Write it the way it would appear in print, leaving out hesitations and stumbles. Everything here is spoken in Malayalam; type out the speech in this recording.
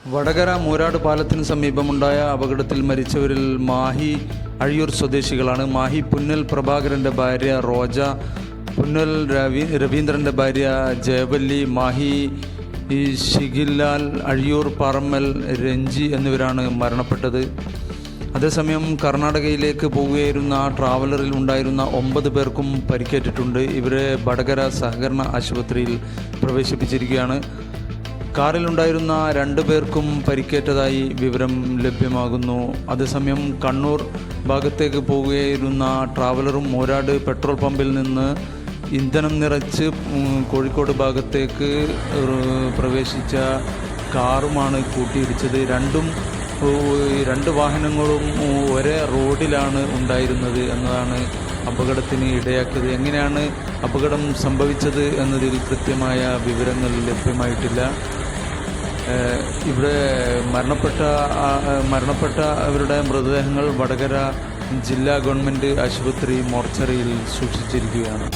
വടകര മൂരാട് പാലത്തിന് സമീപമുണ്ടായ അപകടത്തിൽ മരിച്ചവരിൽ മാഹി അഴിയൂർ സ്വദേശികളാണ്. മാഹി പുന്നൽ പ്രഭാകരൻ്റെ ഭാര്യ റോജ, പുന്നൽ രവീന്ദ്രൻ്റെ ഭാര്യ ജയവല്ലി, മാഹി ഷിഗിലാൽ, അഴിയൂർ പറമ്മൽ രഞ്ജി എന്നിവരാണ് മരണപ്പെട്ടത്. അതേസമയം കർണാടകയിലേക്ക് പോവുകയായിരുന്ന ട്രാവലറിൽ ഉണ്ടായിരുന്ന 9 പേർക്കും പരിക്കേറ്റിട്ടുണ്ട്. ഇവരെ വടകര സഹകരണ ആശുപത്രിയിൽ പ്രവേശിപ്പിച്ചിരിക്കുകയാണ്. കാറിലുണ്ടായിരുന്ന 2 പേർക്കും പരിക്കേറ്റതായി വിവരം ലഭ്യമാകുന്നു. അതേസമയം കണ്ണൂർ ഭാഗത്തേക്ക് പോവുകയായിരുന്ന ട്രാവലറും മൂരാട് പെട്രോൾ പമ്പിൽ നിന്ന് ഇന്ധനം നിറച്ച് കോഴിക്കോട് ഭാഗത്തേക്ക് പ്രവേശിച്ച കാറുമാണ് കൂട്ടിയിടിച്ചത്. രണ്ട് വാഹനങ്ങളും ഒരേ റോഡിലാണ് ഉണ്ടായിരുന്നത് എന്നതാണ് അപകടത്തിന് ഇടയാക്കിയത്. എങ്ങനെയാണ് അപകടം സംഭവിച്ചത് എന്നതിൽ കൃത്യമായ വിവരങ്ങൾ ലഭ്യമായിട്ടില്ല. ഇവിടെ മരണപ്പെട്ടവരുടെ മൃതദേഹങ്ങൾ വടകര ജില്ലാ ഗവൺമെൻറ് ആശുപത്രി മോർച്ചറിയിൽ സൂക്ഷിച്ചിരിക്കുകയാണ്.